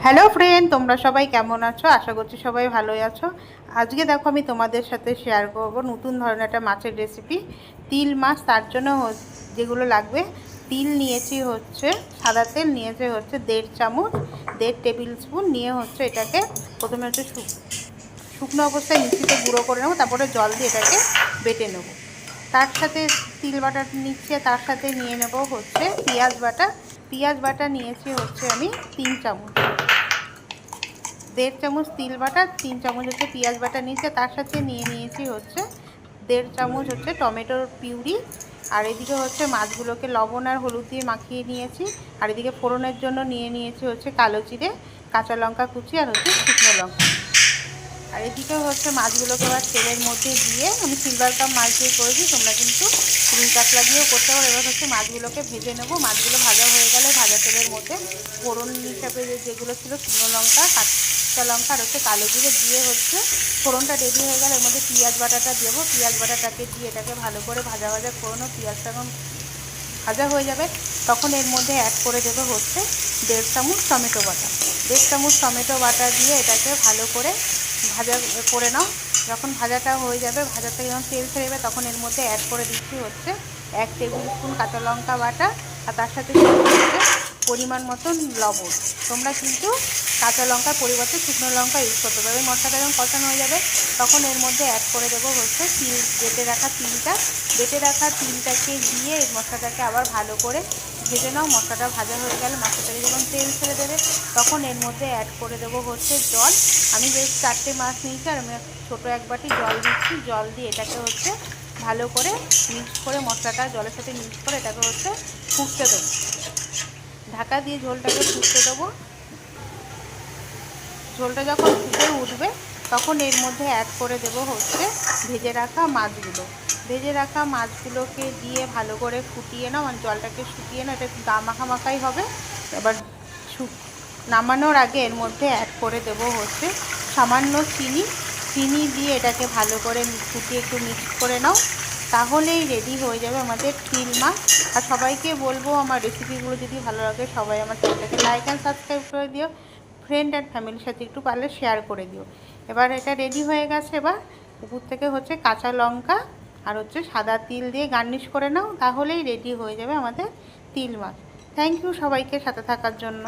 Hello friend, তোমরা সবাই কেমন আছো? আশা করছি সবাই ভালোই আছো। আজকে দেখো আমি তোমাদের সাথে শেয়ার করব নতুন ধরনের একটা মাছের রেসিপি, তিল মাছ। তার জন্য যেগুলো লাগবে, তিল নিয়েছি হচ্ছে, সাদা তেল নিয়েছে হচ্ছে 1.5 চামচ, 1.5 টেবিল স্পুন নিয়ে হচ্ছে এটাকে প্রথমে হচ্ছে শুকনো অবস্থায় মিক্সিতে গুঁড়ো করে নেবো, তারপরে জল দিয়ে এটাকে বেটে নেব। তার সাথে তিল বাটা নিচ্ছে, তার সাথে নিয়ে নেব হচ্ছে পেঁয়াজ বাটা। পেঁয়াজ বাটা নিয়েছি হচ্ছে আমি 3 চামচ, 1.5 চামচ তিল বাটা, 3 চামচ হচ্ছে পেঁয়াজ বাটা নিয়েছে। তার সাথে নিয়ে নিয়েছি হচ্ছে 1.5 চামচ হচ্ছে টমেটোর পিউরি। আর এদিকে হচ্ছে মাছগুলোকে লবণ আর হলুদ দিয়ে মাখিয়ে নিয়েছি। আর এদিকে ফোড়নের জন্য নিয়ে নিয়েছি হচ্ছে কালো জিরে, কাঁচা লঙ্কা কুচি আর হচ্ছে শুকনো লঙ্কা। আর এদিকে হচ্ছে মাছগুলোকে এবার তেলের মধ্যে দিয়ে, আমি সিলভার কাপ মাছ দিয়ে করেছি, তোমরা কিন্তু রুই কাতলা দিয়েও করতে পারো। এবার হচ্ছে মাছগুলোকে ভেজে নেবো। মাছগুলো ভাজা হয়ে গেলে ভাজা তেলের মধ্যে ফোড়ন হিসাবে যেগুলো ছিল শুকনো লঙ্কা, কাঁচা লঙ্কা আর হচ্ছে কালো জিরে দিয়ে হচ্ছে ফোড়নটা রেডি হয়ে গেলে এর মধ্যে পেঁয়াজ বাটাটা দেবো। পেঁয়াজ বাটাটাকে দিয়ে এটাকে ভালো করে ভাজা ভাজা করোনো। পেঁয়াজটা যখন ভাজা হয়ে যাবে তখন এর মধ্যে অ্যাড করে দেবো হচ্ছে 1.5 চামচ টমেটো বাটা। 1.5 চামচ টমেটো বাটা দিয়ে এটাকে ভালো করে ভাজা করে নাও। যখন ভাজাটা হয়ে যাবে, ভাজা থেকে যখন তেল ছেড়ে যাবে, তখন এর মধ্যে অ্যাড করে দিচ্ছি হচ্ছে 1 টেবিল স্পুন কাঁচা লঙ্কা বাটা। আর তার সাথে হচ্ছে পরিমাণ মতন লবণ। তোমরা কিন্তু কাঁচা লঙ্কার পরিবর্তে শুকনো লঙ্কা ইউজ করতে পারবে। মশলাটা যখন কষানো হয়ে যাবে তখন এর মধ্যে অ্যাড করে দেবো হচ্ছে বেটে রাখা তিলটা। বেটে রাখা তিলটাকে দিয়ে এই মশলাটাকে আবার ভালো করে ভেজে নাও। মশলাটা ভাজা হয়ে গেলে, মশলাটাকে যখন তেল ছেড়ে দেবে তখন এর মধ্যে অ্যাড করে দেবো হচ্ছে জল। আমি যে 4টে মাছ নিয়েছি আর আমি ছোটো 1 বাটি জল দিচ্ছি। জল দিয়ে এটাকে হচ্ছে ভালো করে মিক্স করে, মশলাটা জলের সাথে মিক্স করে এটাকে হচ্ছে ফুটতে দেবো। ঢাকা দিয়ে ঝোলটাকে ফুটতে দেবো। ঝোলটা যখন ফুটে উঠবে তখন এর মধ্যে অ্যাড করে দেবো হচ্ছে ভেজে রাখা মাছগুলো। ভেজে রাখা মাছগুলোকে দিয়ে ভালো করে ফুটিয়ে নাও, মানে জলটাকে শুকিয়ে নাও। এটা গা মাখামাখাই হবে। এবার নামানোর আগে এর মধ্যে অ্যাড করে দেবো হচ্ছে সামান্য চিনি। চিনি দিয়ে এটাকে ভালো করে ফুটিয়ে একটু মিক্স করে নাও, তাহলেই রেডি হয়ে যাবে আমাদের তিল মাছ। আর সবাইকে বলবো, আমার রেসিপিগুলো যদি ভালো লাগে সবাই আমার চ্যানেলটাকে লাইক অ্যান্ড সাবস্ক্রাইব করে দিও। ফ্রেন্ড অ্যান্ড ফ্যামিলির সাথে একটু পারলে শেয়ার করে দিও। এবার এটা রেডি হয়ে গেছে। এবার উপর থেকে হচ্ছে কাঁচা লঙ্কা আর হচ্ছে সাদা তিল দিয়ে গার্নিশ করে নাও, তাহলেই রেডি হয়ে যাবে আমাদের তিল মাছ। থ্যাংক ইউ সবাইকে সাথে থাকার জন্য।